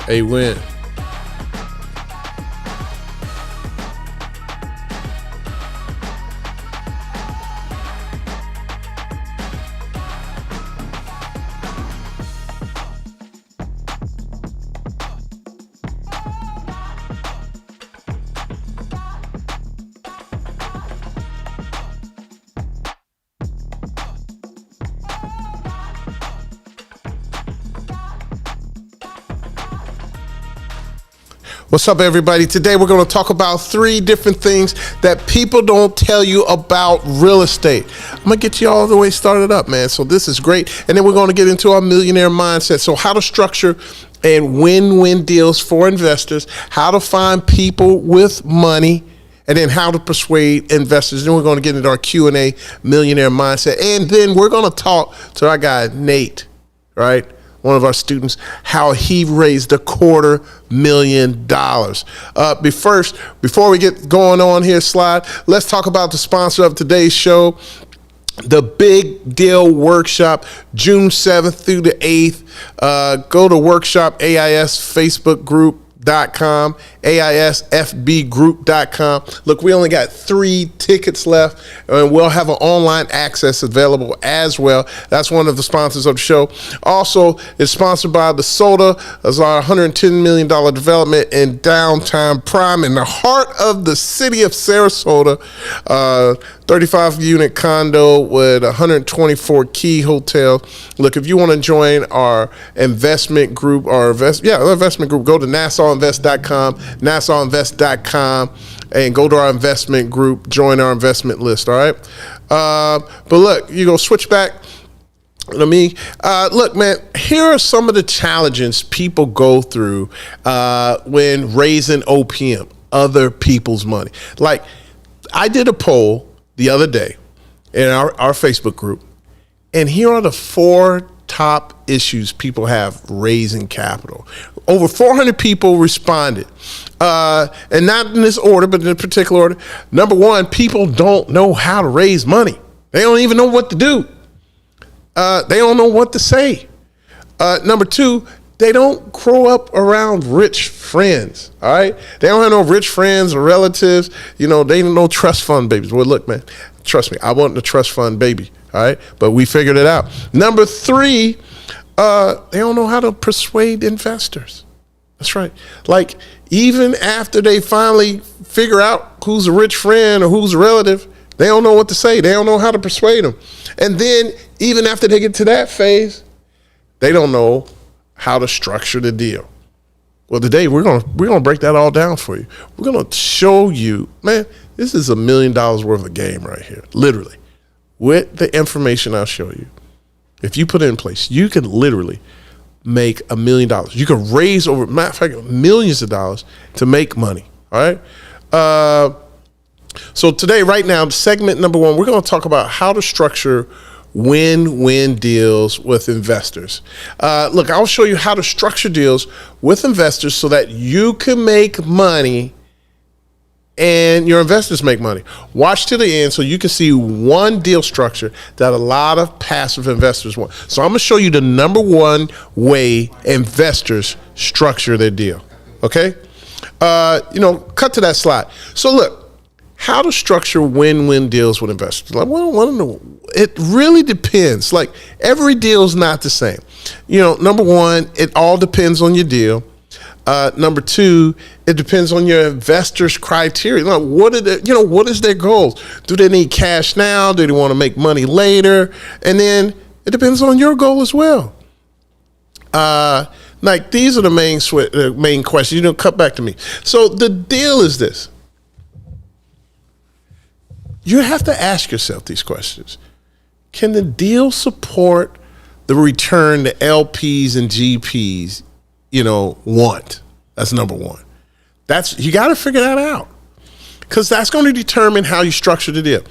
A win. What's up, everybody? Today we're going to talk about 3 different things that people don't tell you about real estate. I'm going to get you all the way started up, man. So this is great. And then we're going to get into our millionaire mindset. So how to structure and win-win deals for investors, how to find people with money, and then how to persuade investors. Then we're going to get into our Q&A millionaire mindset. And then we're going to talk to our guy, Nate, right? One of our students, how he raised $250,000. Before we get going on here, Slide, let's talk about the sponsor of today's show, the Big Deal Workshop, June 7th through the 8th. Go to workshop AISFacebookgroup.com, AISFBgroup.com. Look, we only got 3 tickets left, and we'll have an online access available as well. That's one of the sponsors of the show. Also, it's sponsored by the Soda. That's our $110 million development in downtown Prime in the heart of the city of Sarasota. 35-unit condo with 124 key hotels. Look, if you want to join our investment group, investment group, go to NassauInvest.com, NassauInvest.com, and go to our investment group, join our investment list, all right? But look, you go switch back to me. Look, man, here are some of the challenges people go through when raising OPM, other people's money. Like, I did a poll the other day in our Facebook group, and here are the 4 top issues people have raising capital. Over 400 people responded, and not in this order, but in a particular order. Number 1, people don't know how to raise money. They don't even know what to do. They don't know what to say. Number 2, they don't grow up around rich friends, all right? They don't have no rich friends or relatives. You know, they don't know trust fund babies. Well, look, man, trust me, I wasn't a trust fund baby, all right? But we figured it out. Number 3, they don't know how to persuade investors. That's right. Like, even after they finally figure out who's a rich friend or who's a relative, they don't know what to say. They don't know how to persuade them. And then even after they get to that phase, they don't know how to structure the deal. Well, today we're gonna break that all down for you. We're gonna show you, man, this is $1 million worth of game right here, literally. With the information I'll show you, if you put it in place, you can literally make $1 million. You can raise over, matter of fact, millions of dollars to make money. All right. So today, right now, segment number 1, we're gonna talk about how to structure win-win deals with investors. Look, I'll show you how to structure deals with investors so that you can make money and your investors make money. Watch to the end so you can see one deal structure that a lot of passive investors want. So I'm going to show you the number 1 way investors structure their deal. Okay? Cut to that slide. So look, how to structure win-win deals with investors. Like, well, it really depends. Like, every deal is not the same. Number 1, it all depends on your deal. Number 2, it depends on your investors' criteria. Like, what is their goals? Do they need cash now? Do they want to make money later? And then it depends on your goal as well. Like, these are the main questions. Cut back to me. So the deal is this. You have to ask yourself these questions. Can the deal support the return the LPs and GPs, want? That's number 1. You got to figure that out, because that's going to determine how you structure the deal.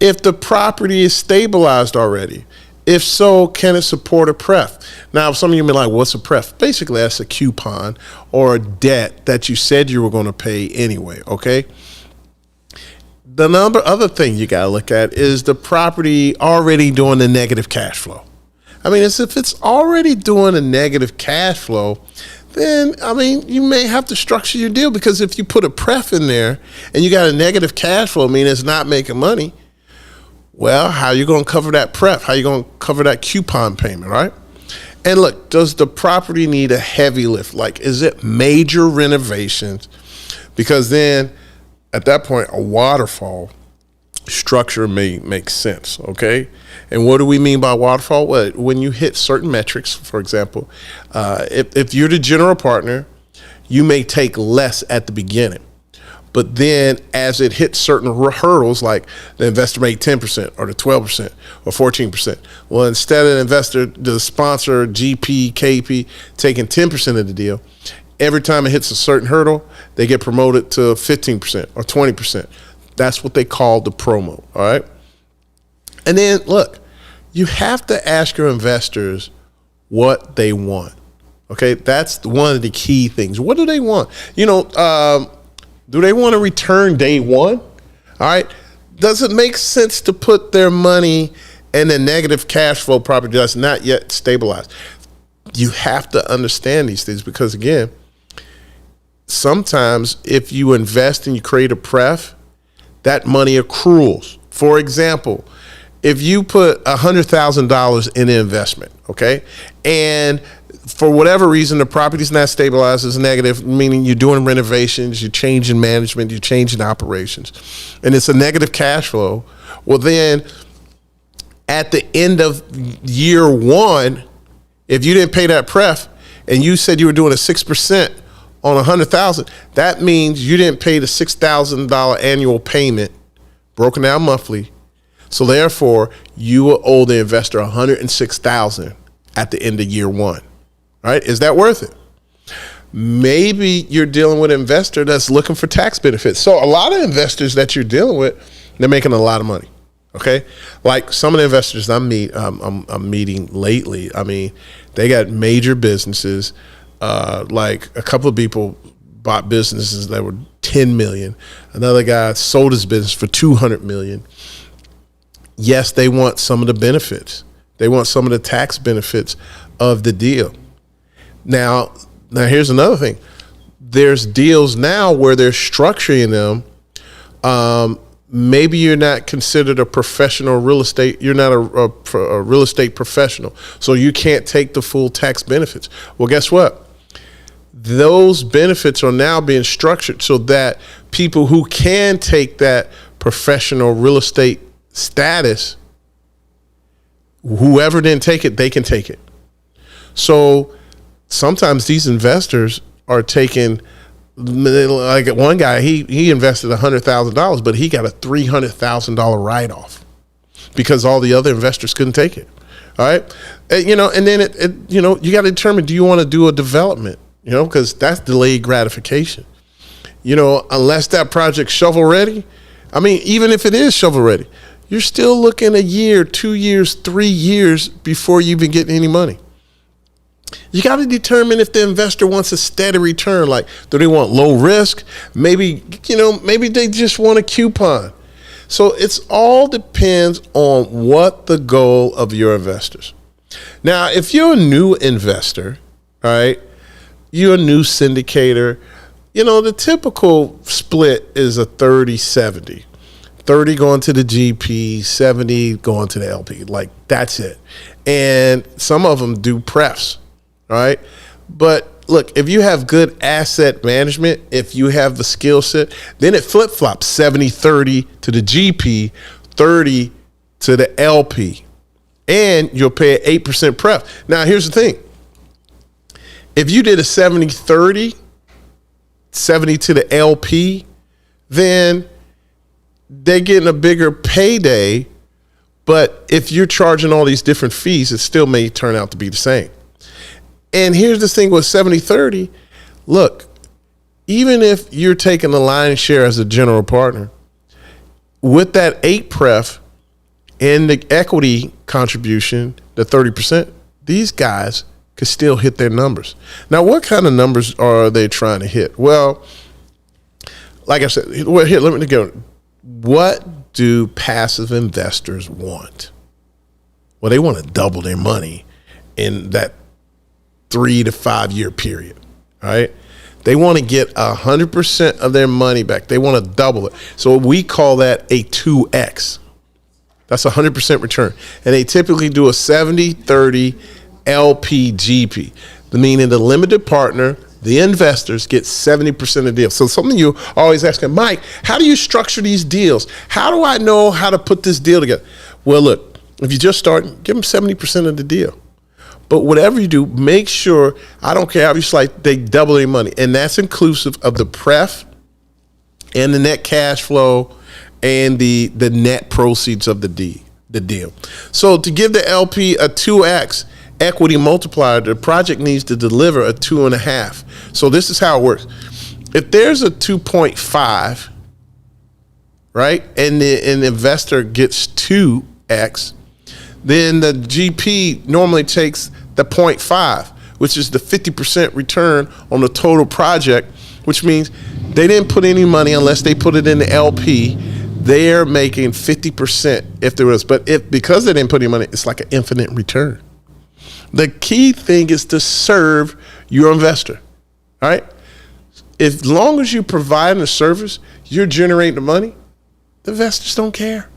If the property is stabilized already, if so, can it support a pref? Now, some of you may be like, what's a pref? Basically, that's a coupon or a debt that you said you were going to pay anyway, okay? The other thing you got to look at is the property already doing the negative cash flow. I mean, if it's already doing a negative cash flow, then, I mean, you may have to structure your deal, because if you put a pref in there and you got a negative cash flow, I mean, it's not making money. Well, how are you going to cover that pref? How are you going to cover that coupon payment, right? And look, does the property need a heavy lift? Like, is it major renovations? Because then at that point, a waterfall structure may make sense, okay? And what do we mean by waterfall? Well, when you hit certain metrics, for example, if you're the general partner, you may take less at the beginning. But then as it hits certain hurdles, like the investor made 10% or the 12% or 14%, well, instead of the sponsor, GP, KP, taking 10% of the deal, every time it hits a certain hurdle, they get promoted to 15% or 20%. That's what they call the promo, all right? And then, look, you have to ask your investors what they want, okay? That's one of the key things. What do they want? You know, do they want to return day one? All right. Does it make sense to put their money in a negative cash flow property that's not yet stabilized? You have to understand these things, because, again, sometimes if you invest and you create a pref, that money accruals. For example, if you put $100,000 in an investment, okay, and for whatever reason, the property's not stabilized, it's negative, meaning you're doing renovations, you're changing management, you're changing operations, and it's a negative cash flow, well, then at the end of year one, if you didn't pay that pref and you said you were doing a 6% on 100,000, that means you didn't pay the $6,000 annual payment broken down monthly. So therefore, you will owe the investor $106,000 at the end of year one. All right, is that worth it? Maybe you're dealing with an investor that's looking for tax benefits. So a lot of investors that you're dealing with, they're making a lot of money. Okay, like some of the investors I'm meeting lately. I mean, they got major businesses. Like a couple of people bought businesses that were 10 million. Another guy sold his business for 200 million. Yes, they want some of the benefits. They want some of the tax benefits of the deal. Now here's another thing. There's deals now where they're structuring them. Maybe you're not considered a professional real estate. You're not a real estate professional, so you can't take the full tax benefits. Well, guess what? Those benefits are now being structured so that people who can take that professional real estate status, whoever didn't take it, they can take it. So sometimes these investors are taking, like one guy, he invested $100,000, but he got a $300,000 write-off because all the other investors couldn't take it. All right, and then you got to determine, do you want to do a development? Because that's delayed gratification. Unless that project's shovel ready. I mean, even if it is shovel ready, you're still looking a year, 2 years, 3 years before you even get any money. You got to determine if the investor wants a steady return. Like, do they want low risk? Maybe they just want a coupon. So it's all depends on what the goal of your investors. Now, if you're a new investor, all right, you're a new syndicator, the typical split is a 30-70. 30 going to the GP, 70 going to the LP. Like, that's it. And some of them do prefs. All right. But look, if you have good asset management, if you have the skill set, then it flip flops 70-30 to the GP, 30 to the LP, and you'll pay an 8% pref. Now, here's the thing. If you did a 70-30, 70 to the LP, then they're getting a bigger payday. But if you're charging all these different fees, it still may turn out to be the same. And here's the thing with 70-30, look, even if you're taking the lion's share as a general partner, with that 8 pref and the equity contribution, the 30%, these guys could still hit their numbers. Now, what kind of numbers are they trying to hit? Well, like I said, here, let me go. What do passive investors want? Well, they want to double their money in that 3 to 5 year period, right? They want to get 100% of their money back. They want to double it. So we call that a 2X. That's 100% return. And they typically do a 70-30 LPGP, meaning the limited partner, the investors get 70% of the deal. So some of you are always asking, Mike, how do you structure these deals? How do I know how to put this deal together? Well, look, if you just start, give them 70% of the deal. But whatever you do, make sure, I don't care how you slice, they double their money. And that's inclusive of the pref and the net cash flow and the net proceeds of the deal. So to give the LP a 2X equity multiplier, the project needs to deliver a 2.5. So this is how it works. If there's a 2.5, right, and the investor gets 2X, then the GP normally takes the 0.5, which is the 50% return on the total project, which means they didn't put any money unless they put it in the LP. They're making 50% if there was, but because they didn't put any money, it's like an infinite return. The key thing is to serve your investor, all right? As long as you provide a service, you're generating the money, the investors don't care.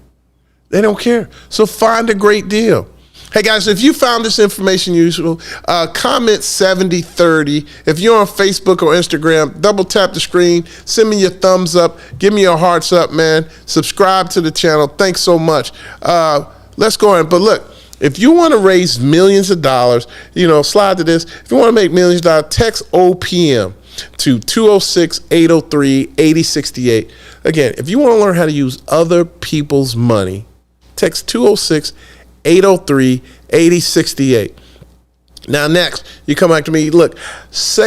They don't care. So find a great deal. Hey guys, if you found this information useful, comment 7030. If you're on Facebook or Instagram, double tap the screen, send me your thumbs up, give me your hearts up, man. Subscribe to the channel. Thanks so much. Let's go ahead. But look, if you want to raise millions of dollars, slide to this. If you want to make millions of dollars, text OPM to 206-803-8068. Again, if you want to learn how to use other people's money, text 206-803-8068. Now, next, you come back to me. Look,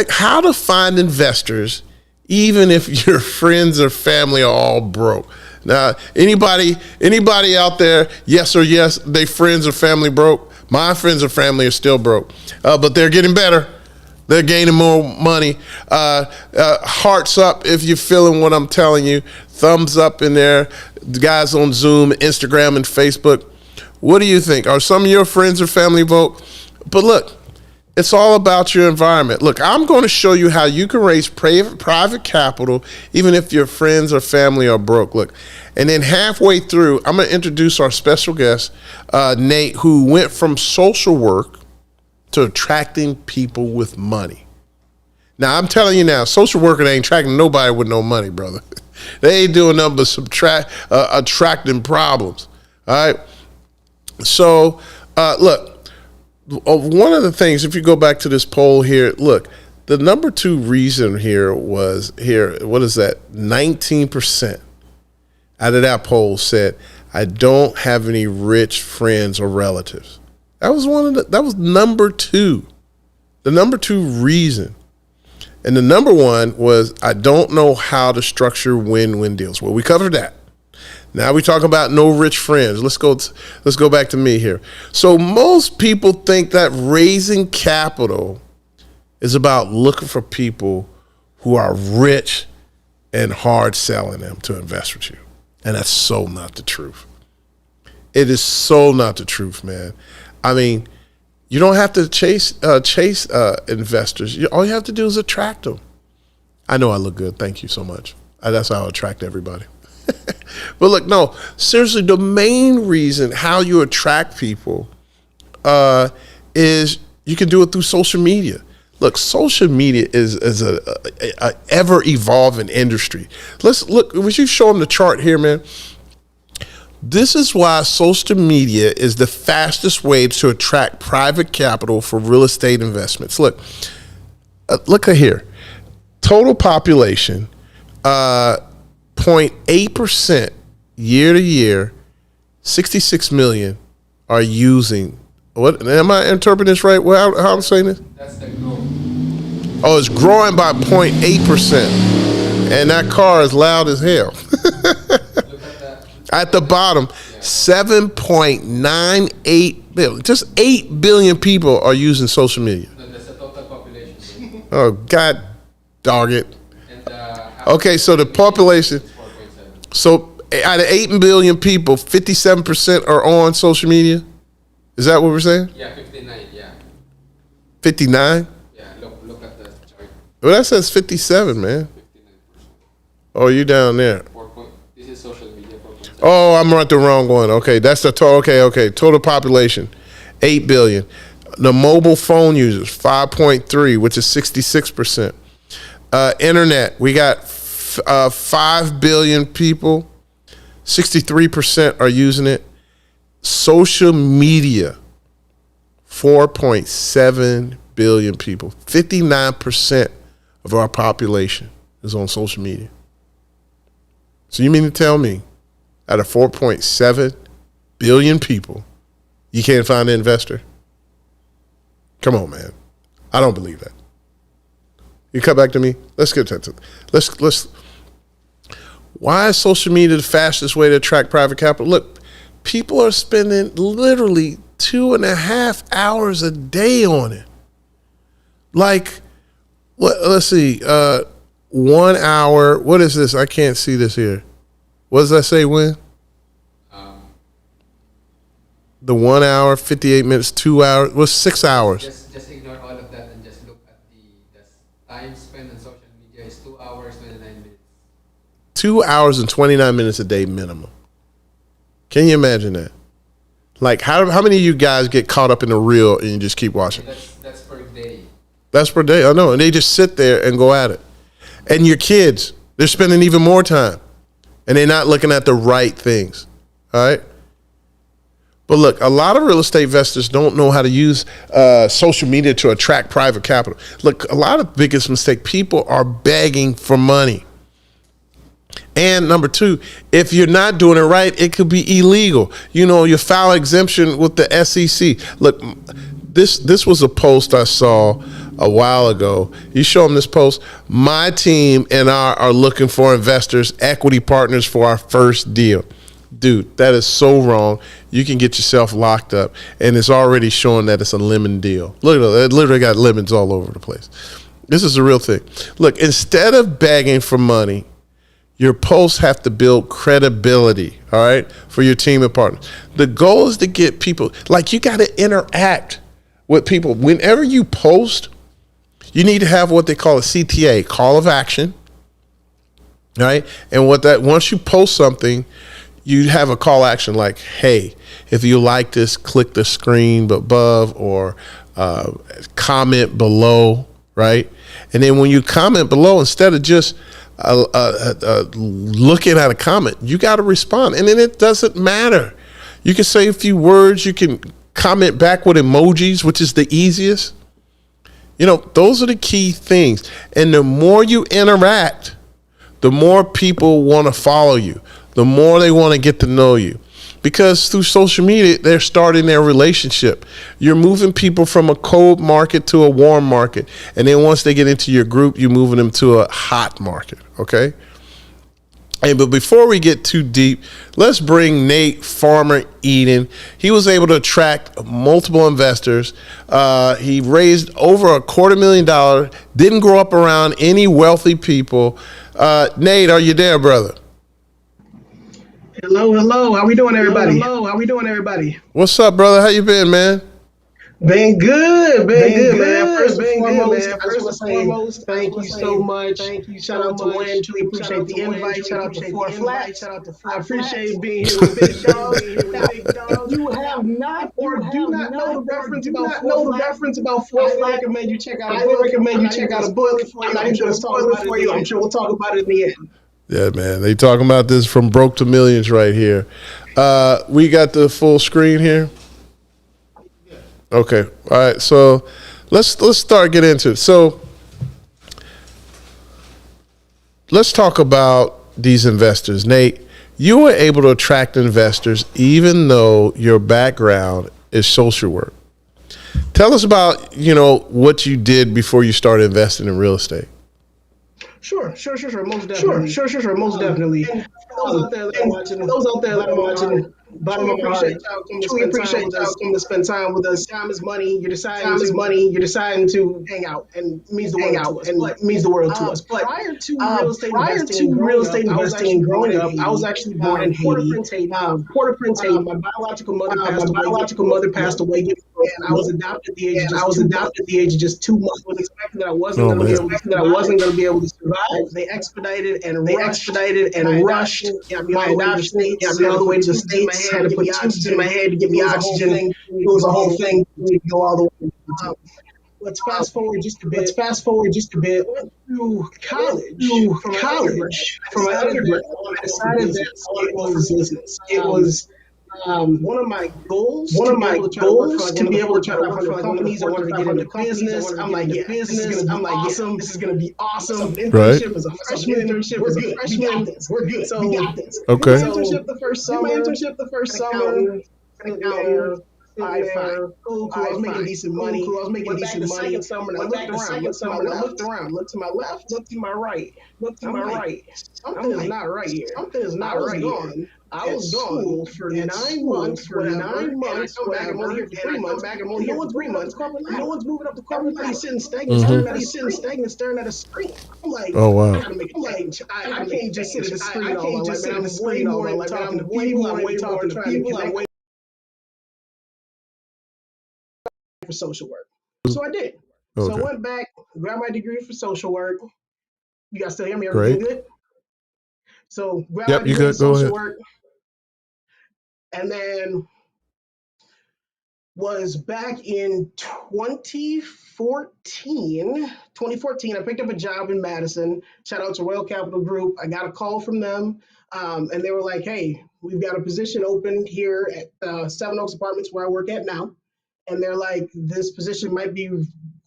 how to find investors, even if your friends or family are all broke. Now, anybody out there, yes or yes, they friends or family broke? My friends or family are still broke, but they're getting better. They're gaining more money. Hearts up if you're feeling what I'm telling you. Thumbs up in there. The guys on Zoom, Instagram, and Facebook. What do you think? Are some of your friends or family broke? But look, it's all about your environment. Look, I'm going to show you how you can raise private capital even if your friends or family are broke. Look, and then halfway through, I'm going to introduce our special guest, Nate, who went from social work to attracting people with money. Now, I'm telling you now, social worker ain't attracting nobody with no money, brother. They ain't doing nothing but attracting problems, all right? So, look, one of the things, if you go back to this poll here, look, the number 2 reason here was what is that? 19% out of that poll said, I don't have any rich friends or relatives. That was number 2. The number 2 reason. And the number 1 was, I don't know how to structure win-win deals. Well, we covered that. Now we talk about no rich friends. Let's go back to me here. So most people think that raising capital is about looking for people who are rich and hard selling them to invest with you. And that's so not the truth. It is so not the truth, man. I mean, you don't have to chase investors. All you have to do is attract them. I know I look good. Thank you so much. That's how I attract everybody. But look, no, seriously, the main reason how you attract people is you can do it through social media. Look, social media is a ever evolving industry. Let's look. Would you show them the chart here, man? This is why social media is the fastest way to attract private capital for real estate investments. Look at here. Total population, 0.8% year to year, 66 million are using. What am I interpreting this right? Well, how I'm saying this? That's the growth. Oh, it's growing by 0.8%, and that car is loud as hell. At the bottom, 7.98 billion. Just 8 billion people are using social media. That's the total population. Oh, God dog it. Okay, so the population. So out of 8 billion people, 57% are on social media? Is that what we're saying? Yeah, 59, yeah. 59? Yeah, look at the chart. Well, that says 57, man. 59%. Oh, you down there. This is social media 4.7. Oh, I'm right the wrong one. Okay, that's the total. Okay. Total population, 8 billion. The mobile phone users, 5.3, which is 66%. Internet, we got 5 billion people. 63% are using it. Social media, 4.7 billion people. 59% of our population is on social media. So you mean to tell me, out of 4.7 billion people, you can't find an investor? Come on, man. I don't believe that. You come back to me. Let's get to it. Let's. Why is social media the fastest way to attract private capital? Look, people are spending literally 2.5 hours a day on it. Like, let's see, 1 hour. What is this? I can't see this here. What does that say, Win? The 1 hour, 58 minutes, 2 hours, was 6 hours. Just ignore all of that and just look at the time spent on social media is 2 hours, 29 minutes. 2 hours and 29 minutes a day minimum. Can you imagine that? Like, how many of you guys get caught up in the reel and you just keep watching? That's per day. That's per day, I know. And they just sit there and go at it. And your kids, they're spending even more time. And they're not looking at the right things, all right? But look, a lot of real estate investors don't know how to use social media to attract private capital. Look, a lot of the biggest mistake, people are begging for money. And number two, if you're not doing it right, it could be illegal. You know, you file exemption with the SEC. Look, this was a post I saw a while ago. You show them this post. My team and I are looking for investors, equity partners for our first deal. Dude, that is so wrong. You can get yourself locked up, and it's already showing that it's a lemon deal. Look at it. It literally got lemons all over the place. This is a real thing. Look, instead of begging for money, your posts have to build credibility, all right, for your team and partners. The goal is to get people, like, you got to interact with people. Whenever you post, you need to have what they call a CTA, call of action, right? And once you post something, you have a call action like, hey, if you like this, click the screen above or comment below, right? And then when you comment below, instead of just looking at a comment, you got to respond. And then it doesn't matter. You can say a few words. You can comment back with emojis, which is the easiest. You know, those are the key things. And the more you interact, the more people want to follow you, the more they want to get to know you. Because through social media, they're starting their relationship. You're moving people from a cold market to a warm market. And then once they get into your group, you're moving them to a hot market, okay? But before we get too deep, let's bring Nate Farmer Eden. He was able to attract multiple investors. He raised over $250,000, didn't grow up around any wealthy people. Nate, are you there, brother? Hello. How we doing, everybody? How we doing, everybody? What's up, brother? How you been, man? Been good, man. First and foremost, I just want to say thank you so much. Shout out to Wayne. Truly appreciate the invite. Shout out to Four Flats. I appreciate being here with Big Dog. If you have not or do not know the reference about Four Flats, I recommend you check out a book. I'm not even going to spoil it for you. I'm sure we'll talk about it in the end. Yeah, man. They talking about this from broke to millions right here. We got the full screen here. Okay. All right. So let's start getting into it. So let's talk about these investors. Nate, you were able to attract investors even though your background is social work. Tell us about, what you did before you started investing in real estate. Sure. Most definitely. And those out there that are watching, bottom of my heart, truly appreciate y'all coming to spend time with us. Time is money. You're deciding to hang out, and means the world to us. But prior to real estate investing and growing up, I was actually born in Haiti, Port-au-Prince, Haiti. My biological mother passed away giving and I was adopted at the age of just 2 months. It was expected that I wasn't going to be able to survive. They expedited and rushed my adoption, got me all the way to the States, had to put tubes in my head to get me oxygen. It was a whole thing to go all the way. Let's fast forward just a bit. Went through college. From my undergrad, I decided that it was business. It was one of my goals to be able to try to work for companies. I wanted to get into business. I'm like, yeah, this is gonna be awesome. This is gonna be awesome. Internship as a freshman. We're good. So we got this. Okay. My internship the first summer. Accountant. Fine. Cool. I was making decent money. Second summer, and I looked around, looked to my left, looked to my right, Something is not right here. I was gone for 9 months. And I come back. I'm only here for 3 months. No one's moving up the corporate ladder. No one's moving up the corporate ladder. Everybody's sitting stagnant, staring at a screen. I'm like, Oh, wow. I gotta make a change. I can't just sit at the screen all my life. I'm way more talking to people. I'm way more trying to connect for social work. So I did. So I went back, grabbed my degree for social work. You guys still hear me? Everything good? So grabbed my degree in social work. And then was back in 2014. I picked up a job in Madison. Shout out to Royal Capital Group. I got a call from them, and they were like, hey, we've got a position open here at Seven Oaks Apartments where I work at now. And they're like, this position might be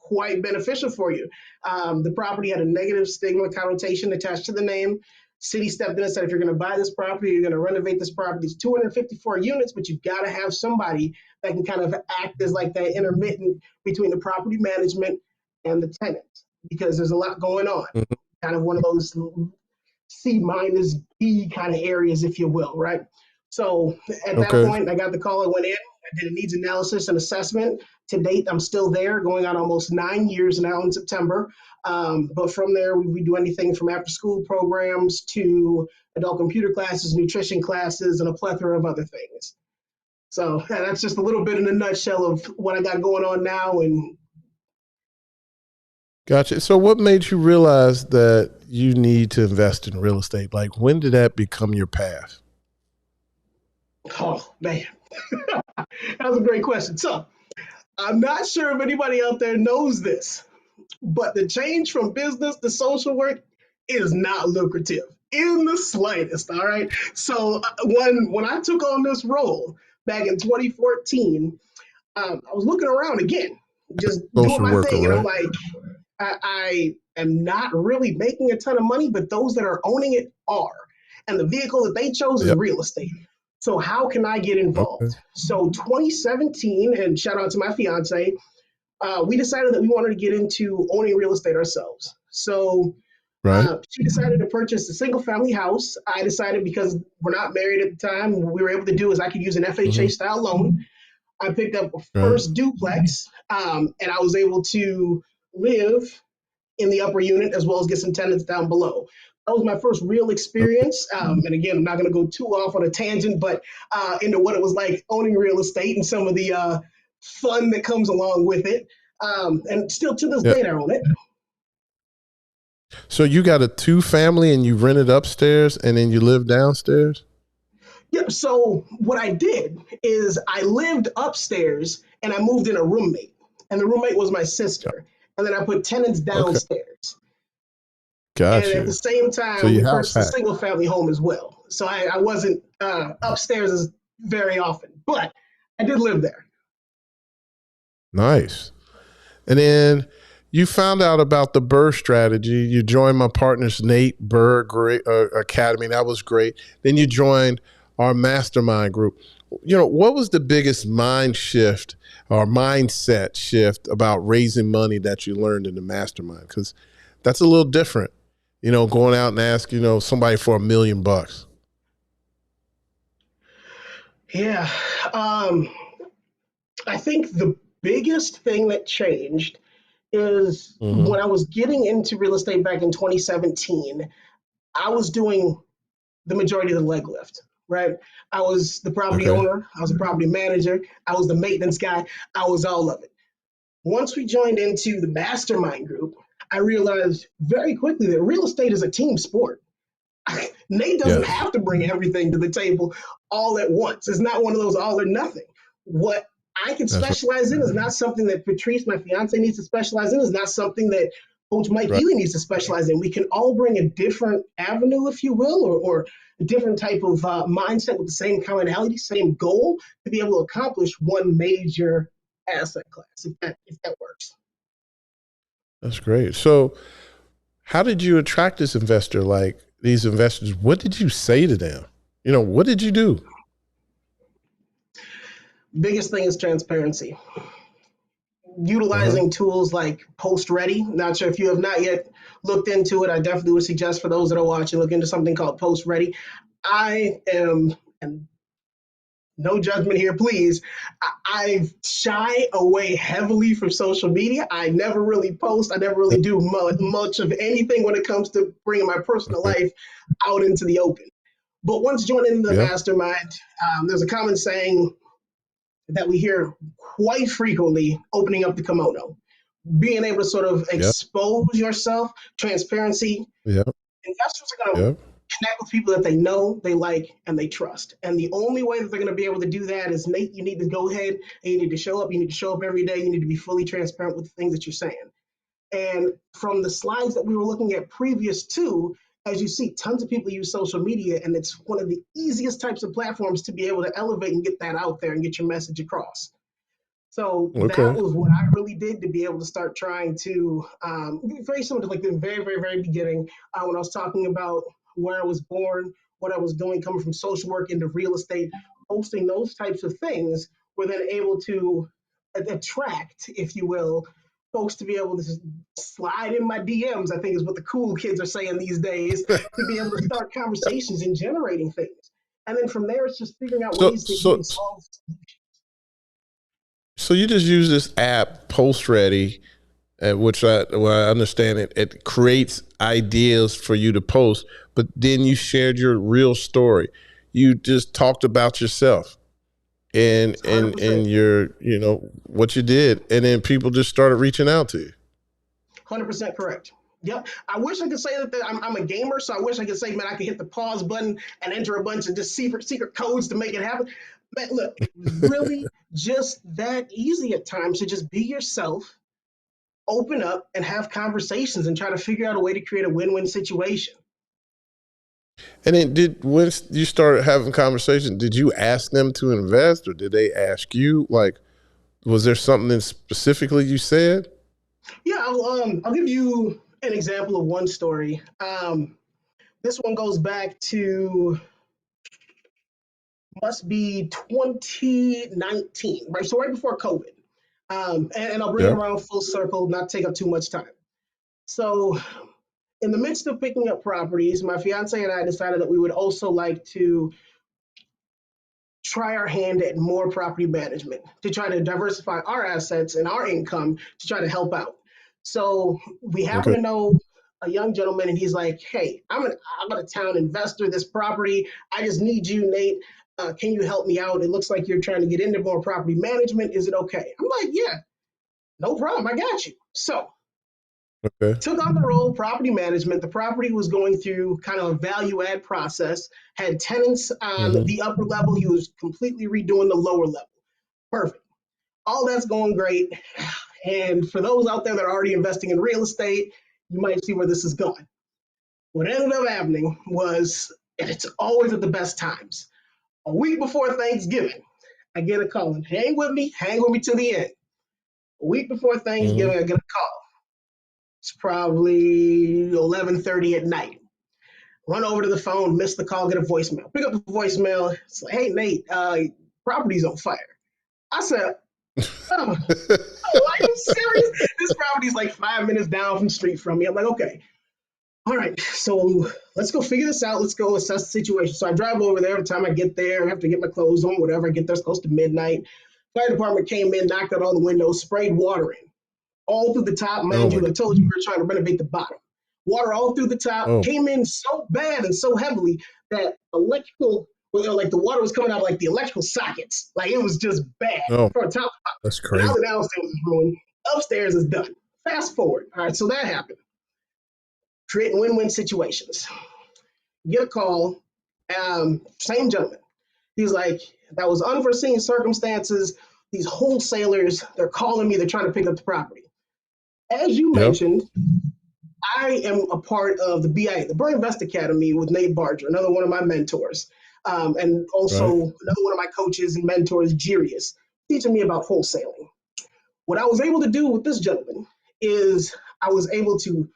quite beneficial for you. The property had a negative stigma connotation attached to the name. City stepped in and said, if you're going to buy this property, you're going to renovate this property. It's 254 units, but you've got to have somebody that can kind of act as like that intermittent between the property management and the tenants, because there's a lot going on. Mm-hmm. Kind of one of those C minus B kind of areas, if you will, right? So at that point, I got the call, I went in, I did a needs analysis and assessment. To date, I'm still there, going on almost 9 years now in September. But from there, we do anything from after school programs to adult computer classes, nutrition classes, and a plethora of other things. So that's just a little bit in a nutshell of what I got going on now. And gotcha. So what made you realize that you need to invest in real estate? Like, when did that become your path? Oh, man. That was a great question. So I'm not sure if anybody out there knows this, but the change from business to social work is not lucrative in the slightest, all right? So when I took on this role back in 2014, I was looking around again, just doing my thing. Right? And I'm like, I am not really making a ton of money, but those that are owning it are. And the vehicle that they chose is real estate. So how can I get involved? Okay. So 2017, and shout out to my fiance, we decided that we wanted to get into owning real estate ourselves. So she decided to purchase a single family house. I decided, because we're not married at the time, what we were able to do is I could use an FHA style loan. I picked up a first duplex, and I was able to live in the upper unit as well as get some tenants down below. That was my first real experience. And again, I'm not going to go too off on a tangent, but into what it was like owning real estate and some of the fun that comes along with it. And still to this day, I own it. So you got a 2-family and you rented upstairs and then you live downstairs? Yeah. So what I did is I lived upstairs and I moved in a roommate. And the roommate was my sister. And then I put tenants downstairs. Gotcha. And at the same time, we purchased a single family home as well. So I wasn't upstairs as very often, but I did live there. Nice. And then you found out about the Burr strategy. You joined my partner's Nate Burr Academy. That was great. Then you joined our mastermind group. You know, what was the biggest mind shift or mindset shift about raising money that you learned in the mastermind? Because that's a little different. You know, going out and ask, somebody for $1 million. Yeah. I think the biggest thing that changed is when I was getting into real estate back in 2017, I was doing the majority of the leg lift. right? I was the property Okay. owner, I was a property manager, I was the maintenance guy, I was all of it. Once we joined into the mastermind group, I realized very quickly that real estate is a team sport. Nate doesn't Yes. have to bring everything to the table all at once. It's not one of those all or nothing. What I can That's right. specialize in is not something that Patrice, my fiance, needs to specialize in. Is not something that Coach Mike Right. Ely needs to specialize in. We can all bring a different avenue, if you will, or a different type of mindset with the same commonality, same goal to be able to accomplish one major asset class, if that works. That's great. So how did you attract this investor? Like these investors, what did you say to them? You know, what did you do? Biggest thing is transparency. Uh-huh. Utilizing tools like Post Ready. Not sure if you have not yet looked into it. I definitely would suggest for those that are watching, look into something called Post Ready. I am, and no judgment here, please. I shy away heavily from social media. I never really post. I never really do much of anything when it comes to bringing my personal Okay. life out into the open. But once joining the Yeah. mastermind, there's a common saying that we hear quite frequently: opening up the kimono, being able to sort of Yeah. expose yourself, transparency. Yeah. Investors are going to Yeah. connect with people that they know, they like, and they trust. And the only way that they're going to be able to do that is, Nate, you need to go ahead and you need to show up. You need to show up every day. You need to be fully transparent with the things that you're saying. And from the slides that we were looking at previous to, as you see, tons of people use social media, and it's one of the easiest types of platforms to be able to elevate and get that out there and get your message across. So that Okay. was what I really did to be able to start trying to, very similar to like the very, very, very beginning when I was talking about where I was born, what I was doing, coming from social work into real estate, posting those types of things were then able to attract, if you will, folks to be able to slide in my DMs, I think is what the cool kids are saying these days, to be able to start conversations and generating things. And then from there, it's just figuring out So ways that you so can solve. so you just use this app, Post Ready, which I understand it creates ideas for you to post, but then you shared your real story. You just talked about yourself and 100%. your, you know, what you did, and then people just started reaching out to you. 100% correct. Yep. I wish I could say that I'm a gamer, so I wish I could say, man, I could hit the pause button and enter a bunch of just secret codes to make it happen. But look, it was really just that easy at times to just be yourself, open up, and have conversations and try to figure out a way to create a win-win situation. And then once you started having conversations, did you ask them to invest, or did they ask you? Like, was there something specifically you said? Yeah, I'll give you an example of one story. This one goes back to, must be 2019, right? So right before COVID. And I'll bring it Yeah. around full circle, not take up too much time. So, in the midst of picking up properties, my fiance and I decided that we would also like to try our hand at more property management to try to diversify our assets and our income to try to help out. So, we happen Okay. to know a young gentleman, and he's like, "Hey, I'm an out of town investor. This property, I just need you, Nate. Can you help me out? It looks like you're trying to get into more property management. Is it okay?" I'm like, "Yeah, no problem. I got you." So Okay. took on the role of property management. The property was going through kind of a value add process, had tenants on Mm-hmm. the upper level. He was completely redoing the lower level. Perfect. All that's going great. And for those out there that are already investing in real estate, you might see where this is going. What ended up happening was, and it's always at the best times, a week before Thanksgiving, I get a call, and hang with me to the end. A week before Mm-hmm. Thanksgiving, I get a call. It's probably 11:30 at night. Run over to the phone, miss the call, get a voicemail. Pick up the voicemail. It's like, "Hey, Nate, property's on fire." I said, "Oh, oh, are you serious?" This property's like 5 minutes down from the street from me. I'm like, "Okay, all right, so let's go figure this out. Let's go assess the situation." So I drive over there. Every time I get there, I have to get my clothes on, whatever. I get there, it's close to midnight. Fire department came in, knocked out all the windows, sprayed water in all through the top. Oh Mind my. you, I told you we were trying to renovate the bottom. Water all through the top Oh. came in so bad and so heavily that electrical like the water was coming out of like the electrical sockets. Like it was just bad. Oh, From top, that's crazy. now the downstairs is ruined. Upstairs is done. Fast forward. All right, so that happened. Creating win-win situations. Get a call. Same gentleman. He's like, that was unforeseen circumstances. These wholesalers, they're calling me. They're trying to pick up the property. As you mentioned, I am a part of the BIA, the Burn Invest Academy, with Nate Barger, another one of my mentors, and also another one of my coaches and mentors, Jirius, teaching me about wholesaling. What I was able to do with this gentleman is I was able to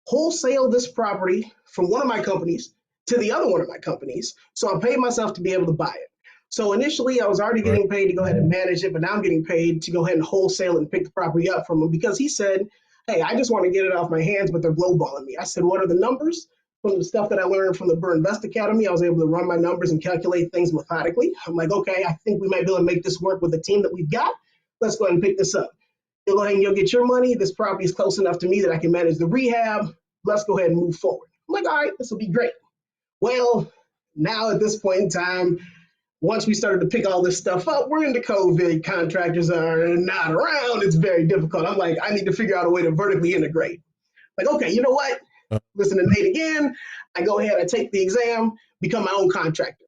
wholesale this property from one of my companies to the other one of my companies. So I paid myself to be able to buy it. So initially I was already getting paid to go ahead and manage it, but now I'm getting paid to go ahead and wholesale and pick the property up from him because he said, hey, I just want to get it off my hands, but they're lowballing me. I said, what are the numbers? From the stuff that I learned from the Burn Invest Academy, I was able to run my numbers and calculate things methodically. I'm like, okay, I think we might be able to make this work with the team that we've got. Let's go ahead and pick this up. You'll go ahead and you'll get your money. This property is close enough to me that I can manage the rehab. Let's go ahead and move forward. I'm like, all right, this will be great. Well, now at this point in time, once we started to pick all this stuff up, we're into COVID. Contractors are not around. It's very difficult. I'm like, I need to figure out a way to vertically integrate. Like, okay, you know what? Listen to Nate again. I go ahead, I take the exam, become my own contractor.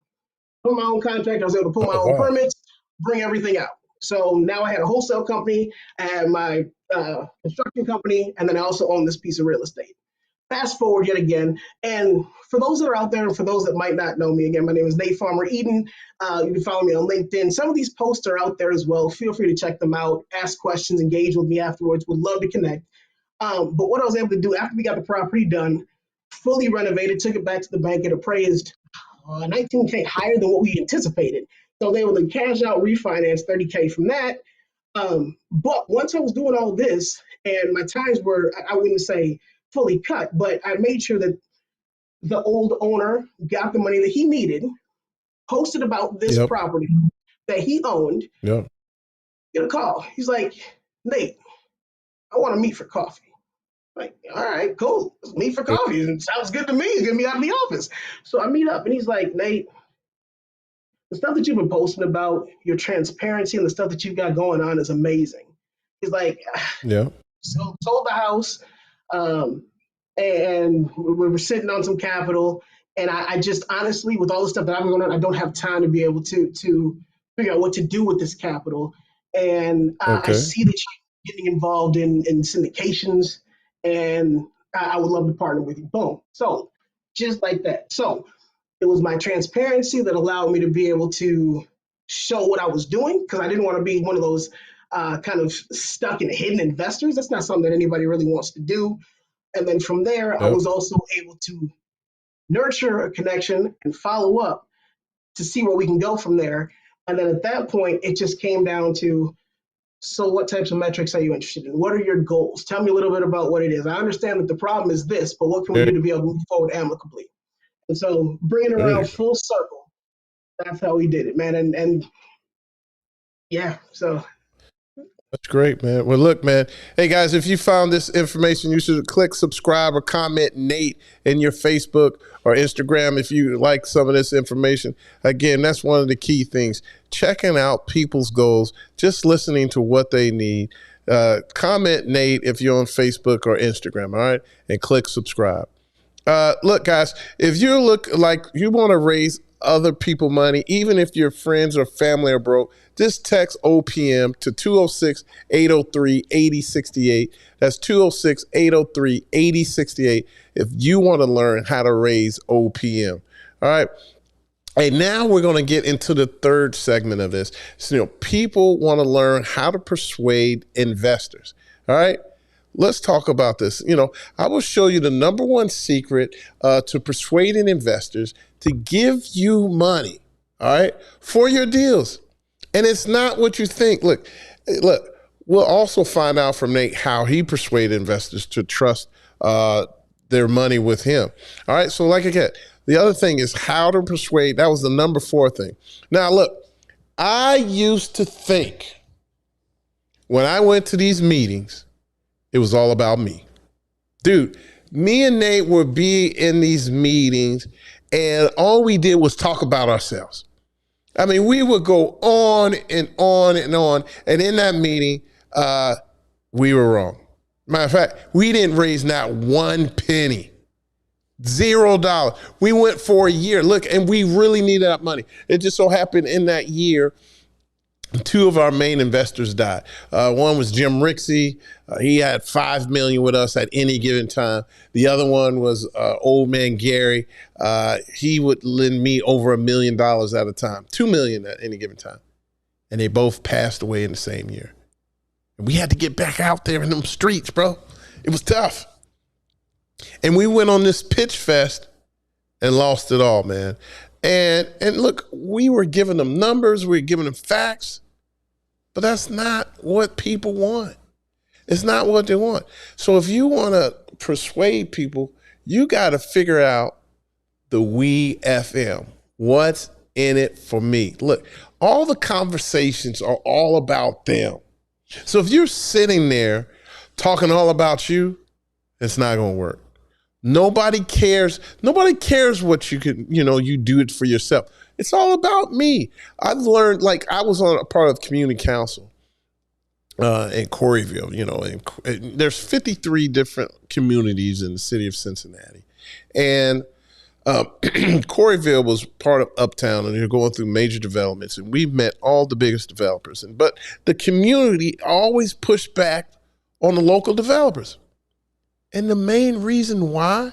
I'm my own contractor. I was able to pull my own permits, bring everything out. So now I had a wholesale company, I had my construction company, and then I also own this piece of real estate. Fast forward yet again, and for those that are out there, and for those that might not know me, again, my name is Nate Farmer Eden. You can follow me on LinkedIn. Some of these posts are out there as well. Feel free to check them out, ask questions, engage with me afterwards. Would love to connect. But what I was able to do after we got the property done, fully renovated, took it back to the bank, it appraised $19K higher than what we anticipated. So they were able to cash out, refinance $30K from that. But once I was doing all this, and my ties were, I wouldn't say fully cut, but I made sure that the old owner got the money that he needed, posted about this property that he owned. Get a call. He's like, Nate, I want to meet for coffee. Like, all right, cool. Let's meet for coffee. It sounds good to me. Get me out of the office. So I meet up, and he's like, Nate, the stuff that you've been posting about, your transparency and the stuff that you've got going on is amazing. He's like, sold the house, and we were sitting on some capital. And I just honestly, with all the stuff that I've been going on, I don't have time to be able to figure out what to do with this capital. And I see that you're getting involved in syndications, and I would love to partner with you. Boom. So just like that. So it was my transparency that allowed me to be able to show what I was doing, because I didn't want to be one of those kind of stuck in hidden investors. That's not something that anybody really wants to do. And then from there, I was also able to nurture a connection and follow up to see where we can go from there. And then at that point, it just came down to, so what types of metrics are you interested in? What are your goals? Tell me a little bit about what it is. I understand that the problem is this, but what can we do to be able to move forward amicably? And so bringing it around full circle, that's how we did it, man. And yeah, so. That's great, man. Well, look, man. Hey, guys, if you found this information, you should click subscribe or comment Nate in your Facebook or Instagram if you like some of this information. Again, that's one of the key things. Checking out people's goals, just listening to what they need. Comment Nate if you're on Facebook or Instagram, all right? And click subscribe. Look, guys, if you look like you want to raise other people money, even if your friends or family are broke, just text OPM to 206-803-8068. That's 206-803-8068 if you want to learn how to raise OPM. All right. And now we're going to get into the third segment of this. So, people want to learn how to persuade investors. All right. Let's talk about this. I will show you the number one secret to persuading investors to give you money, all right, for your deals. And it's not what you think. Look, we'll also find out from Nate how he persuaded investors to trust their money with him. All right, so like again, the other thing is how to persuade. That was the number 4 thing. Now, look, I used to think when I went to these meetings, it was all about me. Dude, me and Nate would be in these meetings And all we did was talk about ourselves. I mean, we would go on and on and on. And in that meeting, we were wrong. Matter of fact, we didn't raise not one penny. $0. We went for a year. Look, and we really needed that money. It just so happened in that year, two of our main investors died. One was Jim Rixey. He had $5 million with us at any given time. The other one was old man Gary. He would lend me over $1 million at a time, $2 million at any given time. And they both passed away in the same year. And we had to get back out there in them streets, bro. It was tough. And we went on this pitch fest and lost it all, man. And look, we were giving them numbers, we were giving them facts, but that's not what people want. It's not what they want. So if you want to persuade people, you got to figure out the we FM. What's in it for me? Look, all the conversations are all about them. So if you're sitting there talking all about you, it's not going to work. Nobody cares. Nobody cares what you can, you do it for yourself. It's all about me. I've learned, like I was on a part of community council in Coreyville, and there's 53 different communities in the city of Cincinnati. And Coreyville was part of Uptown, and they're going through major developments, and we've met all the biggest developers. But the community always pushed back on the local developers. And the main reason why,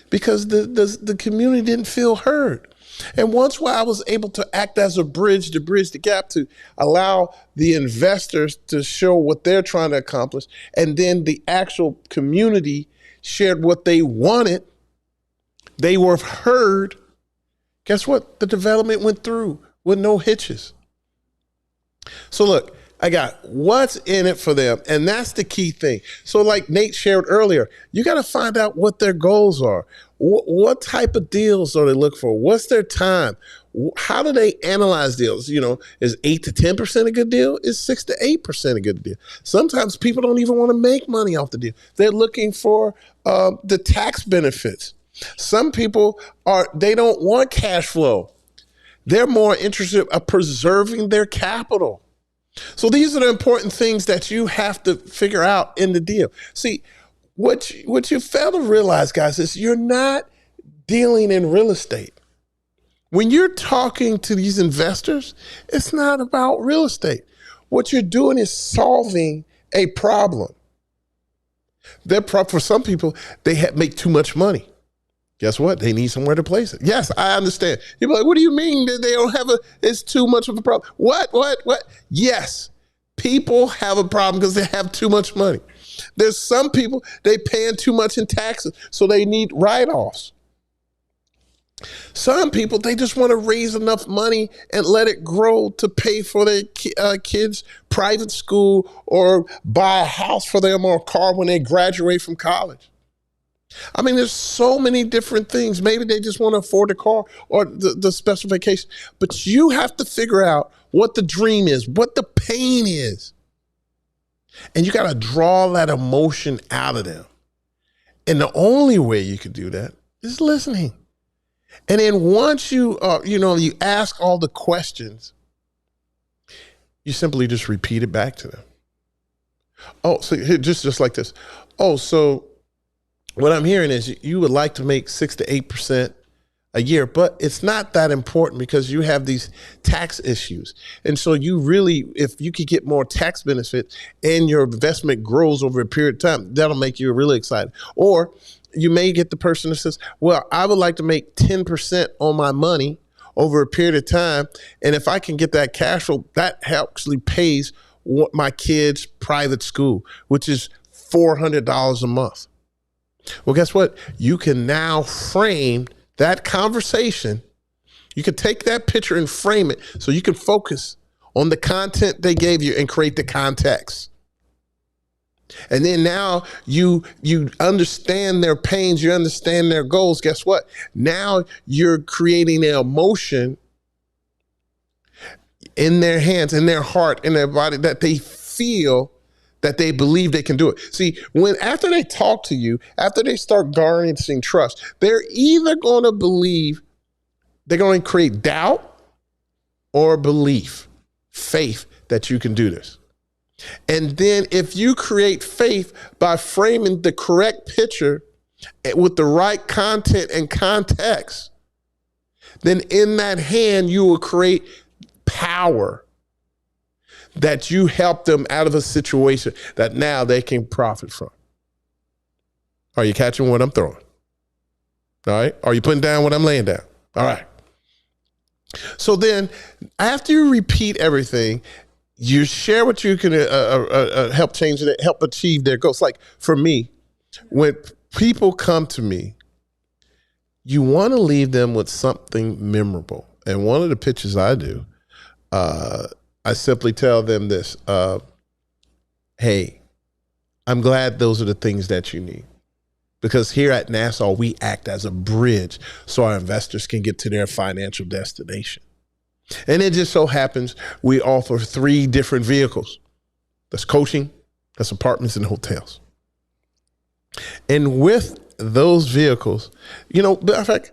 because the community didn't feel heard. And once I was able to act as a bridge to bridge the gap, to allow the investors to show what they're trying to accomplish, and then the actual community shared what they wanted, they were heard. Guess what? The development went through with no hitches. So look, I got what's in it for them, and that's the key thing. So like Nate shared earlier, you got to find out what their goals are. What type of deals are they looking for? What's their time? How do they analyze deals? Is 8 to 10% a good deal? Is 6 to 8% a good deal? Sometimes people don't even want to make money off the deal. They're looking for the tax benefits. Some people they don't want cash flow. They're more interested in preserving their capital. So these are the important things that you have to figure out in the deal. See, what you fail to realize, guys, is you're not dealing in real estate. When you're talking to these investors, it's not about real estate. What you're doing is solving a problem. For some people, they make too much money. Guess what? They need somewhere to place it. Yes, I understand. You're like, what do you mean that they don't have it's too much of a problem? What? Yes, people have a problem because they have too much money. There's some people, they paying too much in taxes, so they need write-offs. Some people, they just want to raise enough money and let it grow to pay for their kids' private school or buy a house for them or a car when they graduate from college. I mean, there's so many different things. Maybe they just want to afford a car or the special vacation. But you have to figure out what the dream is, what the pain is. And you got to draw that emotion out of them. And the only way you can do that is listening. And then once you ask all the questions, you simply just repeat it back to them. Oh, so just like this. Oh, so what I'm hearing is you would like to make 6 to 8% a year, but it's not that important because you have these tax issues. And so you really, if you could get more tax benefits and your investment grows over a period of time, that'll make you really excited. Or you may get the person that says, well, I would like to make 10% on my money over a period of time. And if I can get that cash flow, that actually pays my kids' private school, which is $400 a month. Well, guess what? You can now frame that conversation. You can take that picture and frame it so you can focus on the content they gave you and create the context. And then now you understand their pains, you understand their goals. Guess what? Now you're creating an emotion in their hands, in their heart, in their body that they feel that they believe they can do it. See, after they talk to you, after they start garnering trust, they're either going to believe, they're going to create doubt or belief, faith that you can do this. And then if you create faith by framing the correct picture with the right content and context, then in that hand, you will create power that you help them out of a situation that now they can profit from. Are you catching what I'm throwing? All right. Are you putting down what I'm laying down? All right. So then after you repeat everything, you share what you can help change it, help achieve their goals. Like for me, when people come to me, you want to leave them with something memorable. And one of the pitches I do, I simply tell them this, hey, I'm glad those are the things that you need. Because here at Nassau, we act as a bridge so our investors can get to their financial destination. And it just so happens we offer 3 different vehicles. That's coaching, that's apartments and hotels. And with those vehicles, you know, in fact,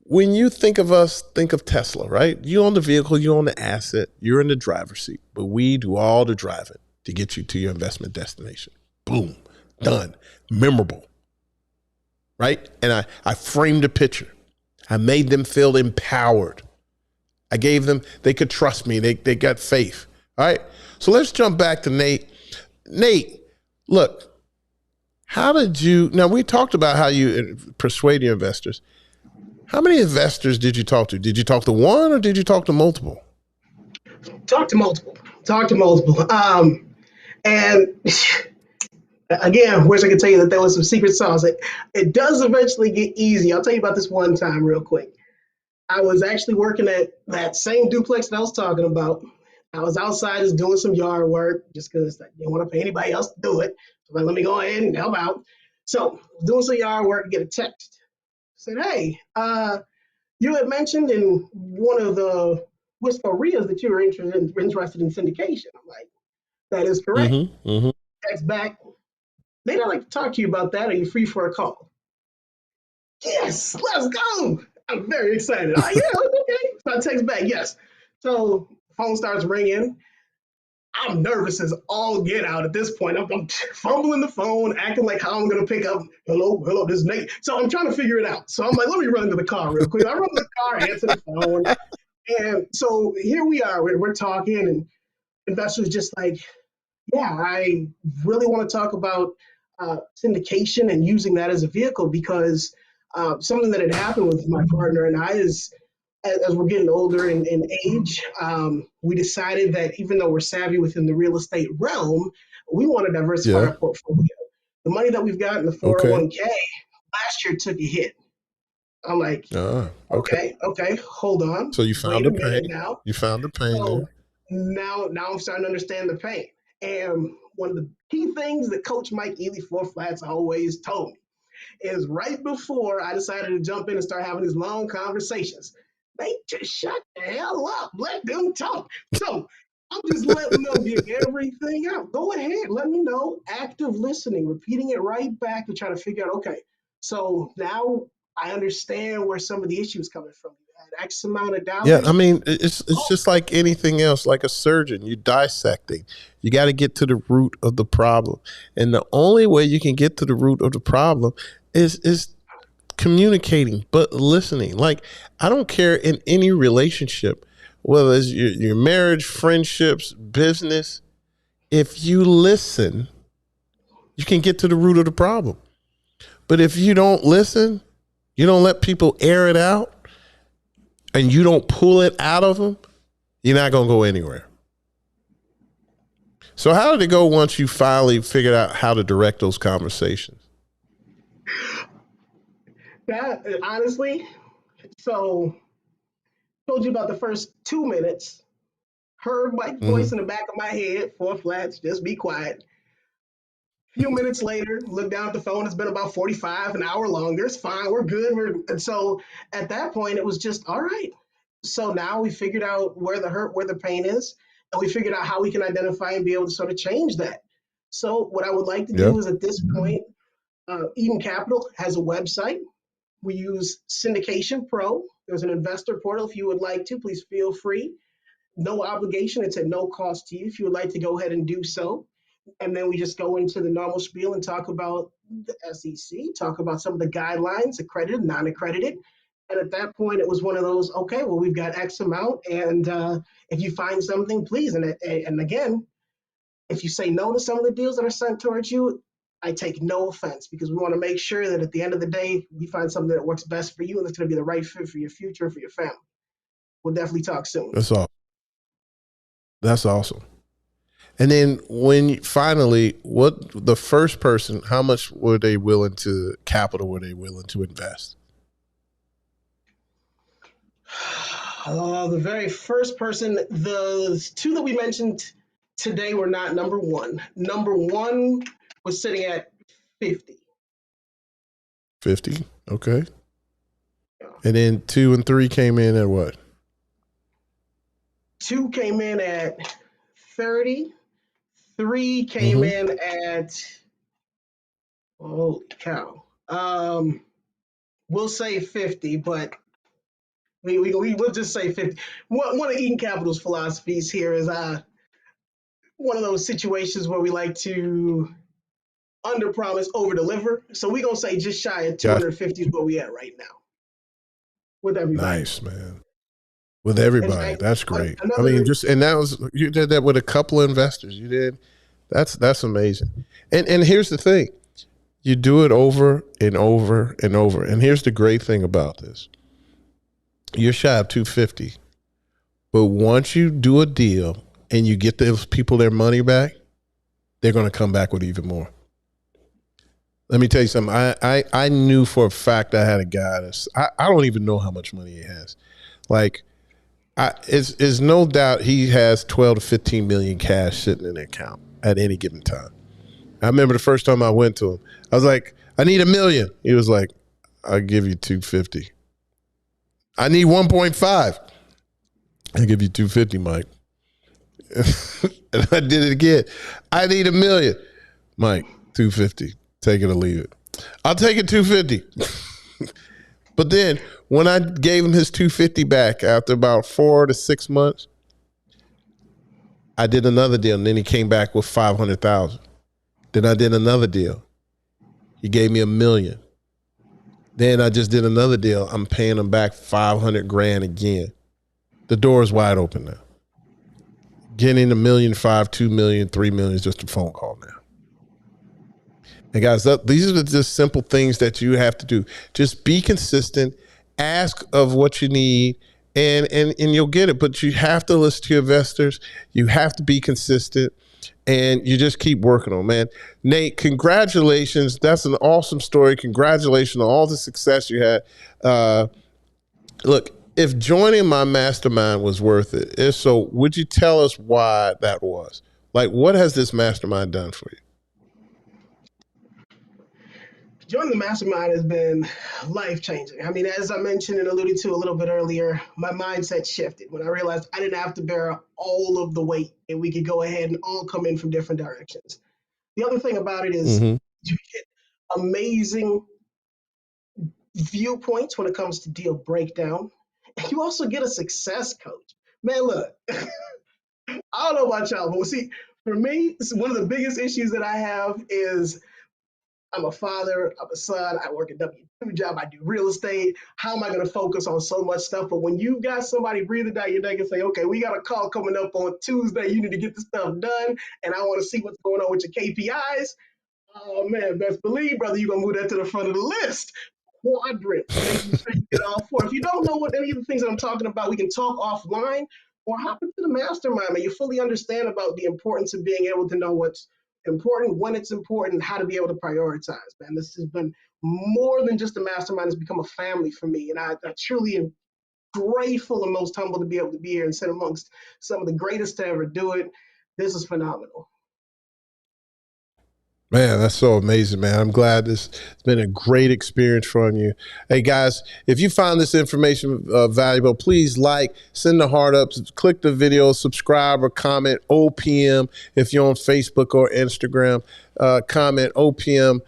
when you think of us, think of Tesla, right? You own the vehicle, you own the asset, you're in the driver's seat, but we do all the driving to get you to your investment destination. Boom, done, memorable, right? And I framed a picture. I made them feel empowered. I gave them, they could trust me. They got faith, all right? So let's jump back to Nate. Nate, look, how did you, now we talked about how you persuade your investors. How many investors did you talk to? Did you talk to one or did you talk to multiple? Talk to multiple. And again, wish I could tell you that there was some secret sauce. It does eventually get easy. I'll tell you about this one time real quick. I was actually working at that same duplex that I was talking about. I was outside just doing some yard work just because I didn't want to pay anybody else to do it. So let me go ahead and help out. So doing some yard work, get a text. Said, hey, you had mentioned in one of the Whispereas that you were interested in syndication. I'm like, that is correct. Text back, they'd like to talk to you about that. Are you free for a call? Yes, let's go. I'm very excited. Oh, yeah, okay. So I text back, yes. So phone starts ringing. I'm nervous as all get out at this point. I'm fumbling the phone, acting like how I'm going to pick up, hello, this is Nate. So I'm trying to figure it out. So I'm like, let me run to the car real quick. I run to the car, answer the phone. And so here we are. We're talking, and investors just like, yeah, I really want to talk about syndication and using that as a vehicle because something that had happened with my partner and I is, as we're getting older in age, we decided that even though we're savvy within the real estate realm, we want to diversify our portfolio. The money that we've got in the 401k last year took a hit. I'm like, okay, hold on. So you found the pain. Now. You found the pain. So now I'm starting to understand the pain. And one of the key things that Coach Mike Ely, Four Flats, always told me is right before I decided to jump in and start having these long conversations, they just shut the hell up. Let them talk. So I'm just letting them get everything out. Go ahead. Let me know. Active listening, repeating it right back to try to figure out, okay, so now I understand where some of the issues coming from. You had X amount of dollars. Yeah, I mean, it's just like anything else, like a surgeon, you're dissecting. You got to get to the root of the problem. And the only way you can get to the root of the problem is communicating, but listening. Like, I don't care in any relationship, whether it's your marriage, friendships, business, if you listen, you can get to the root of the problem. But if you don't listen, you don't let people air it out, and you don't pull it out of them, you're not going to go anywhere. So how did it go once you finally figured out how to direct those conversations? That honestly, so told you about the first 2 minutes, heard my voice in the back of my head, Four Flats, just be quiet. A few minutes later, look down at the phone, it's been about 45, an hour longer, it's fine, we're good. And so at that point, it was just, all right. So now we figured out where the hurt, where the pain is, and we figured out how we can identify and be able to sort of change that. So what I would like to Yep. do is at this point, Eden Capital has a website. We use Syndication Pro. There's an investor portal. If you would like to, please feel free. No obligation. It's at no cost to you if you would like to go ahead and do so. And then we just go into the normal spiel and talk about the SEC, talk about some of the guidelines, accredited, non-accredited. And at that point, it was one of those, okay, well, we've got X amount. And if you find something, please. And again, if you say no to some of the deals that are sent towards you, I take no offense because we want to make sure that at the end of the day, we find something that works best for you and that's going to be the right fit for your future, for your family. We'll definitely talk soon. That's all. That's awesome. And then when finally, what the first person, how much were they willing to capital were they willing to invest? The very first person, the two that we mentioned today were not number one. Number one was sitting at 50. 50. Okay. And then 2 and 3 came in at what? 2 came in at 30. 3 came in at, holy cow. We'll say 50, but we'll just say 50. One of Eden Capital's philosophies here is one of those situations where we like to under promise, over deliver. So we're going to say just shy of 250 is where we at right now with everybody. Nice, man. With everybody. That's great. I mean, you did that with a couple of investors. You did. That's amazing. And here's the thing. You do it over and over and over. And here's the great thing about this. You're shy of 250. But once you do a deal and you get those people their money back, they're going to come back with even more. Let me tell you something. I knew for a fact I had a guy that's, I don't even know how much money he has. Like, it's no doubt he has 12 to 15 million cash sitting in the account at any given time. I remember the first time I went to him, I was like, I need $1 million. He was like, I'll give you 250. I need 1.5. I'll give you 250, Mike. And I did it again. I need $1 million. Mike, 250. Take it or leave it. I'll take it 250. But then when I gave him his 250 back after about 4 to 6 months, I did another deal, and then he came back with 500,000. Then I did another deal. He gave me $1 million. Then I just did another deal. I'm paying him back 500 grand again. The door is wide open now. Getting $1.5 million, $2 million, $3 million is just a phone call now. And guys, these are just simple things that you have to do. Just be consistent, ask of what you need, and you'll get it. But you have to listen to your investors. You have to be consistent, and you just keep working on, man. Nate, congratulations. That's an awesome story. Congratulations on all the success you had. Look, if joining my mastermind was worth it, if so, would you tell us why that was? Like, what has this mastermind done for you? Joining the mastermind has been life-changing. I mean, as I mentioned and alluded to a little bit earlier, my mindset shifted when I realized I didn't have to bear all of the weight and we could go ahead and all come in from different directions. The other thing about it is you get amazing viewpoints when it comes to deal breakdown. And you also get a success coach. Man, look, I don't know about y'all, but see, for me, one of the biggest issues that I have is I'm a father, I'm a son, I work a W-2 job, I do real estate. How am I going to focus on so much stuff? But when you've got somebody breathing down your neck and say, okay, we got a call coming up on Tuesday, you need to get this stuff done, and I want to see what's going on with your KPIs, oh man, best believe, brother, you're going to move that to the front of the list. Quadrant, making sure you get all four. If you don't know what any of the things that I'm talking about, we can talk offline or hop into the mastermind, and you fully understand about the importance of being able to know what's important, when it's important, how to be able to prioritize, man. This has been more than just a mastermind. It's become a family for me. And I truly am grateful and most humble to be able to be here and sit amongst some of the greatest to ever do it. This is phenomenal. Man, that's so amazing, man. I'm glad it's been a great experience from you. Hey, guys, if you found this information valuable, please send the heart up, click the video, subscribe or comment OPM if you're on Facebook or Instagram. Comment OPM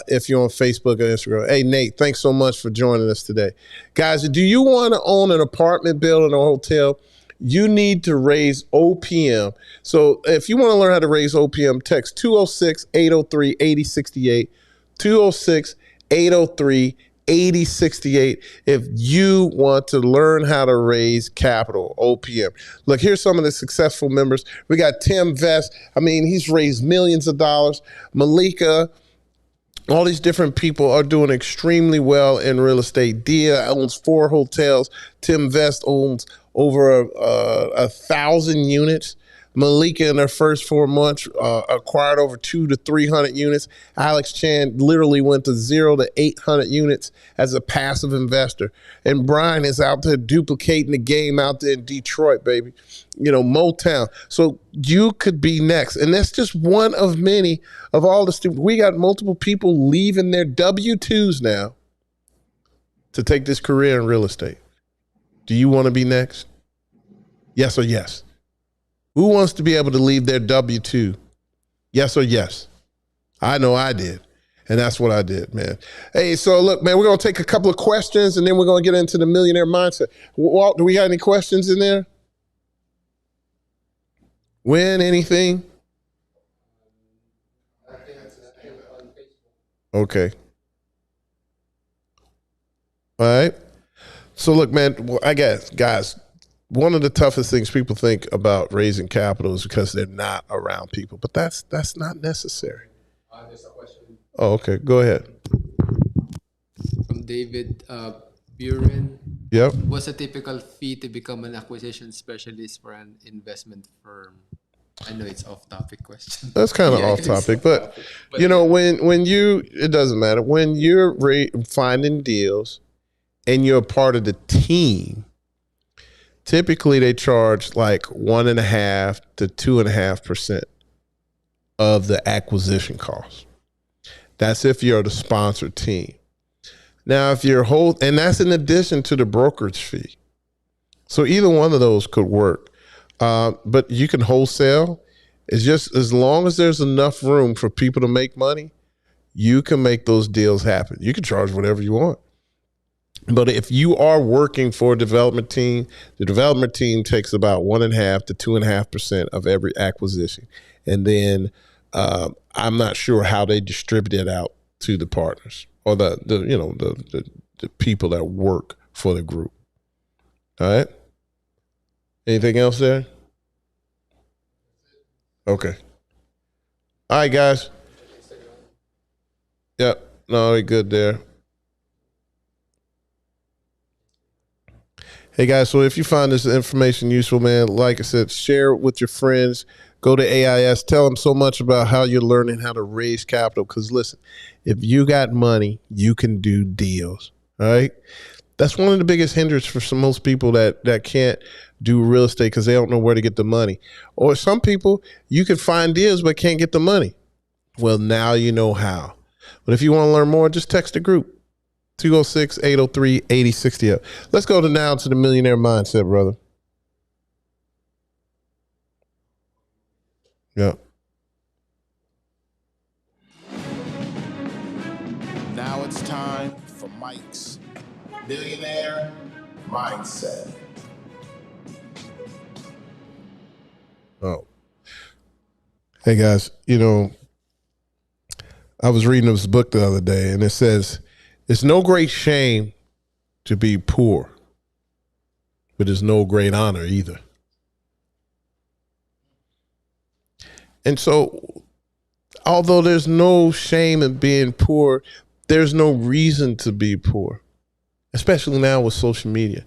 if you're on Facebook or Instagram. Hey, Nate, thanks so much for joining us today. Guys, do you want to own an apartment building or hotel? You need to raise OPM. So if you want to learn how to raise OPM, text 206-803-8068, 206-803-8068 if you want to learn how to raise capital, OPM. Look, here's some of the successful members. We got Tim Vest. I mean, he's raised millions of dollars. Malika. All these different people are doing extremely well in real estate. Dia owns 4 hotels. Tim Vest owns over 1,000 units. Malika, in her first 4 months, acquired over 200 to 300 units. Alex Chan literally went to 0 to 800 units as a passive investor. And Brian is out there duplicating the game out there in Detroit, baby. You know, Motown. So you could be next. And that's just one of many of all the students. We got multiple people leaving their W-2s now to take this career in real estate. Do you want to be next? Yes or yes? Who wants to be able to leave their W-2? Yes or yes? I know I did. And that's what I did, man. Hey, so look, man, we're going to take a couple of questions and then we're going to get into the millionaire mindset. Walt, do we have any questions in there? Win anything? Okay. All right. So look, man, well, I guess, guys, one of the toughest things people think about raising capital is because they're not around people, but that's not necessary. There's a question Oh, okay. Go ahead. from David Buren. Yep. What's a typical fee to become an acquisition specialist for an investment firm? I know it's off-topic question. That's kind of Yeah, off it is topic, but off-topic. you know, when you, it doesn't matter. When you're finding deals and you're a part of the team, typically they charge like 1.5% to 2.5% of the acquisition cost. That's if you're the sponsored team. Now, if you're and that's in addition to the brokerage fee. So either one of those could work. But you can wholesale. It's just as long as there's enough room for people to make money, you can make those deals happen. You can charge whatever you want. But if you are working for a development team, the development team takes about 1.5% to 2.5% of every acquisition. And then I'm not sure how they distribute it out to the partners or the people that work for the group. All right. Anything else there? Okay. All right, guys. Yep. No, we're good there. Hey, guys, so if you find this information useful, man, like I said, share it with your friends. Go to AIS. Tell them so much about how you're learning how to raise capital. Because, listen, if you got money, you can do deals, all right? That's one of the biggest hindrances for most people that can't do real estate because they don't know where to get the money. Or some people, you can find deals but can't get the money. Well, now you know how. But if you want to learn more, just text the group, 206-803-8068. Let's go now to the millionaire mindset, brother. Yeah. Now it's time for Mike's Millionaire Mindset. Oh. Hey, guys, I was reading this book the other day, and it says, it's no great shame to be poor, but it's no great honor either. And so, although there's no shame in being poor, there's no reason to be poor, especially now with social media.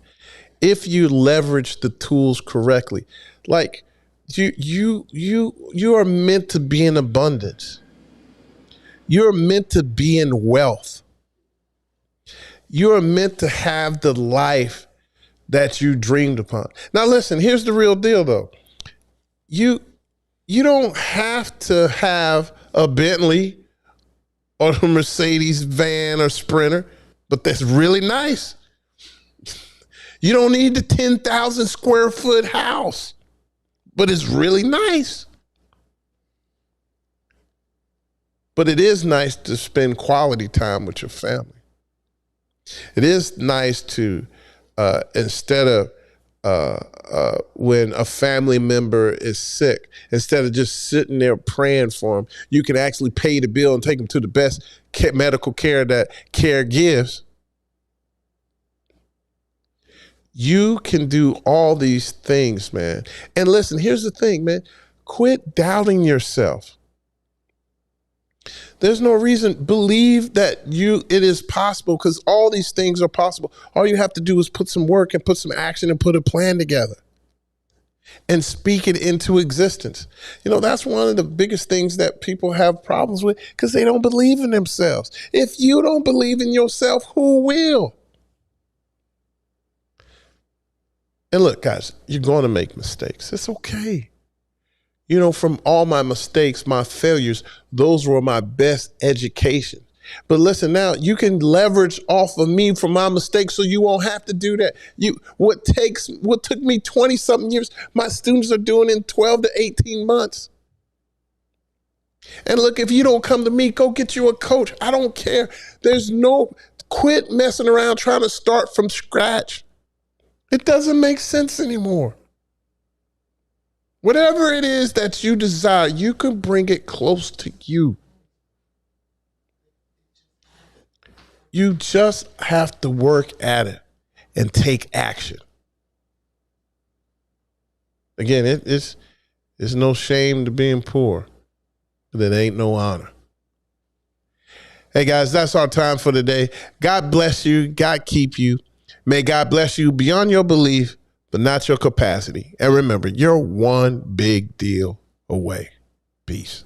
If you leverage the tools correctly, like you are meant to be in abundance. You're meant to be in wealth. You are meant to have the life that you dreamed upon. Now, listen, here's the real deal, though. You don't have to have a Bentley or a Mercedes van or Sprinter, but that's really nice. You don't need the 10,000 square foot house, but it's really nice. But it is nice to spend quality time with your family. It is nice to, instead of when a family member is sick, instead of just sitting there praying for them, you can actually pay the bill and take them to the best medical care that care gives. You can do all these things, man. And listen, here's the thing, man. Quit doubting yourself. There's no reason. Believe that it is possible, because all these things are possible. All you have to do is put some work and put some action and put a plan together and speak it into existence. You know, that's one of the biggest things that people have problems with, because they don't believe in themselves. If you don't believe in yourself, who will? And look, guys, you're going to make mistakes. It's okay. You know, from all my mistakes, my failures, those were my best education. But listen, now you can leverage off of me from my mistakes, so you won't have to do that. What took me 20 something years, my students are doing in 12 to 18 months. And look, if you don't come to me, go get you a coach. I don't care. Quit messing around trying to start from scratch. It doesn't make sense anymore. Whatever it is that you desire, you can bring it close to you. You just have to work at it and take action. Again, it's no shame to being poor, but it ain't no honor. Hey guys, that's our time for today. God bless you. God keep you. May God bless you beyond your belief, but not your capacity. And remember, you're one big deal away. Peace.